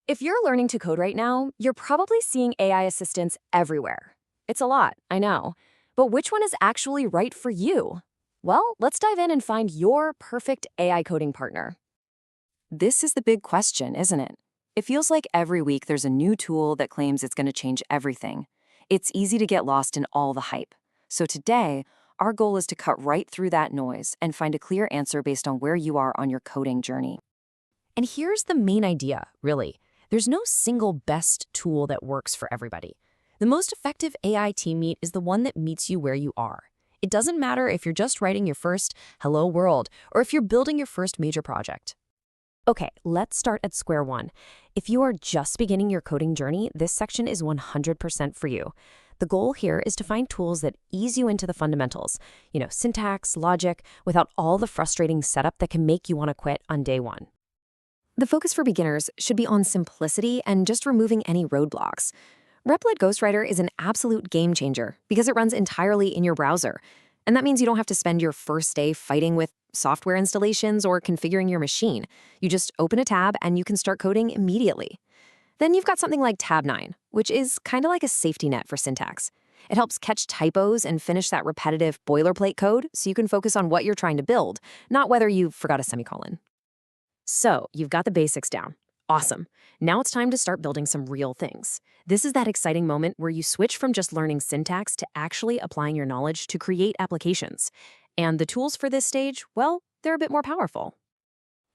If you're learning to code right now, you're probably seeing AI assistants everywhere. It's a lot, I know. But which one is actually right for you? Well, let's dive in and find your perfect AI coding partner. This is the big question, isn't it? It feels like every week there's a new tool that claims it's going to change everything. It's easy to get lost in all the hype. So today, our goal is to cut right through that noise and find a clear answer based on where you are on your coding journey. And here's the main idea, really. There's no single best tool that works for everybody. The most effective AI team meet is the one that meets you where you are. It doesn't matter if you're just writing your first Hello World or if you're building your first major project. Okay, let's start at square one. If you are just beginning your coding journey, this section is 100% for you. The goal here is to find tools that ease you into the fundamentals, syntax, logic, without all the frustrating setup that can make you want to quit on day one. The focus for beginners should be on simplicity and just removing any roadblocks. Replit Ghostwriter is an absolute game changer because it runs entirely in your browser. And that means you don't have to spend your first day fighting with software installations or configuring your machine. You just open a tab and you can start coding immediately. Then you've got something like Tab9, which is kind of like a safety net for syntax. It helps catch typos and finish that repetitive boilerplate code so you can focus on what you're trying to build, not whether you forgot a semicolon. So, you've got the basics down. Awesome. Now it's time to start building some real things. This is that exciting moment where you switch from just learning syntax to actually applying your knowledge to create applications. And the tools for this stage, well, they're a bit more powerful.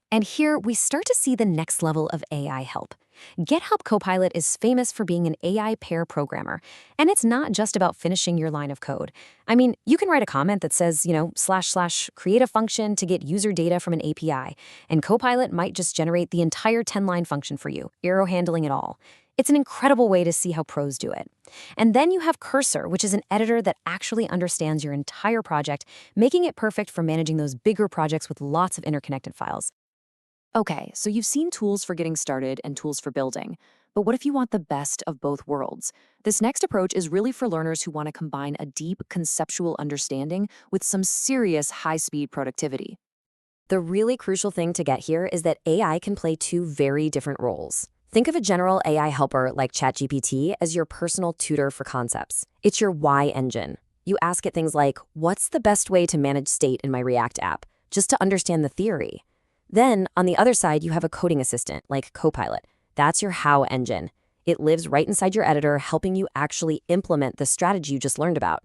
And here we start to see the next level of AI help. GitHub Copilot is famous for being an AI pair programmer, and it's not just about finishing your line of code. I mean, you can write a comment that says, / create a function to get user data from an API, and Copilot might just generate the entire 10-line function for you, arrow handling it all. It's an incredible way to see how pros do it. And then you have Cursor, which is an editor that actually understands your entire project, making it perfect for managing those bigger projects with lots of interconnected files. Okay, so you've seen tools for getting started and tools for building. But what if you want the best of both worlds? This next approach is really for learners who want to combine a deep conceptual understanding with some serious high-speed productivity. The really crucial thing to get here is that AI can play two very different roles. Think of a general AI helper like ChatGPT as your personal tutor for concepts. It's your why engine. You ask it things like, what's the best way to manage state in my React app? Just to understand the theory. Then, on the other side, you have a coding assistant, like Copilot. That's your how engine. It lives right inside your editor, helping you actually implement the strategy you just learned about.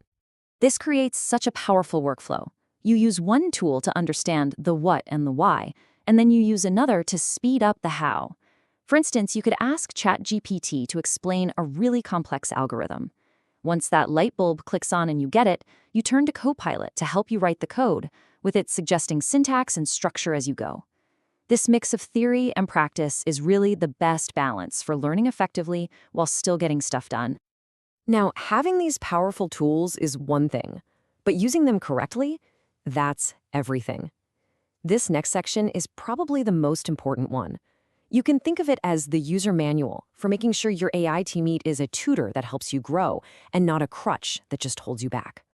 This creates such a powerful workflow. You use one tool to understand the what and the why, and then you use another to speed up the how. For instance, you could ask ChatGPT to explain a really complex algorithm. Once that light bulb clicks on and you get it, you turn to Copilot to help you write the code, with it suggesting syntax and structure as you go. This mix of theory and practice is really the best balance for learning effectively while still getting stuff done. Now, having these powerful tools is one thing, but using them correctly, that's everything. This next section is probably the most important one. You can think of it as the user manual for making sure your AI teammate is a tutor that helps you grow and not a crutch that just holds you back.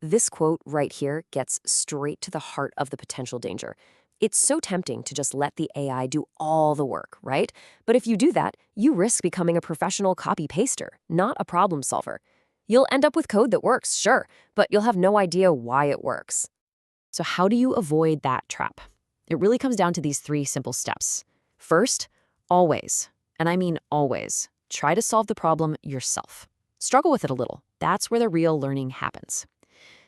This quote right here gets straight to the heart of the potential danger. It's so tempting to just let the AI do all the work, right? But if you do that, you risk becoming a professional copy-paster, not a problem solver. You'll end up with code that works, sure, but you'll have no idea why it works. So how do you avoid that trap? It really comes down to these three simple steps. First, always, and I mean always, try to solve the problem yourself. Struggle with it a little. That's where the real learning happens.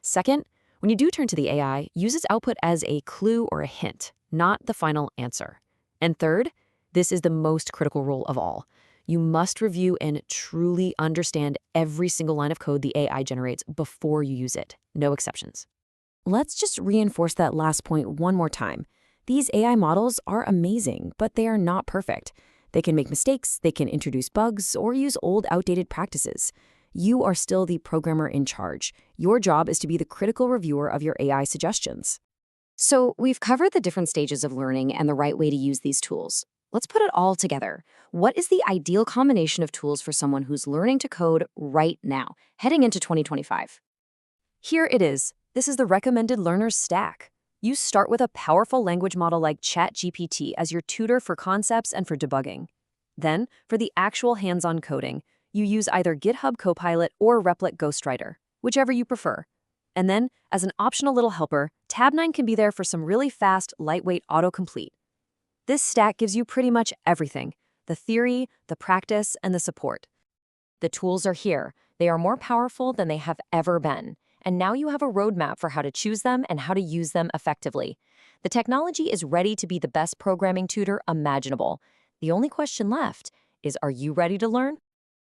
Second, when you do turn to the AI, use its output as a clue or a hint, not the final answer. And third, this is the most critical rule of all. You must review and truly understand every single line of code the AI generates before you use it. No exceptions. Let's just reinforce that last point one more time. These AI models are amazing, but they are not perfect. They can make mistakes, they can introduce bugs, or use old, outdated practices. You are still the programmer in charge. Your job is to be the critical reviewer of your AI suggestions. So we've covered the different stages of learning and the right way to use these tools. Let's put it all together. What is the ideal combination of tools for someone who's learning to code right now, heading into 2025? Here it is. This is the recommended learner's stack. You start with a powerful language model like ChatGPT as your tutor for concepts and for debugging. Then, for the actual hands-on coding, you use either GitHub Copilot or Replit Ghostwriter, whichever you prefer. And then, as an optional little helper, Tabnine can be there for some really fast, lightweight autocomplete. This stack gives you pretty much everything: the theory, the practice, and the support. The tools are here. They are more powerful than they have ever been. And now you have a roadmap for how to choose them and how to use them effectively. The technology is ready to be the best programming tutor imaginable. The only question left is, are you ready to learn?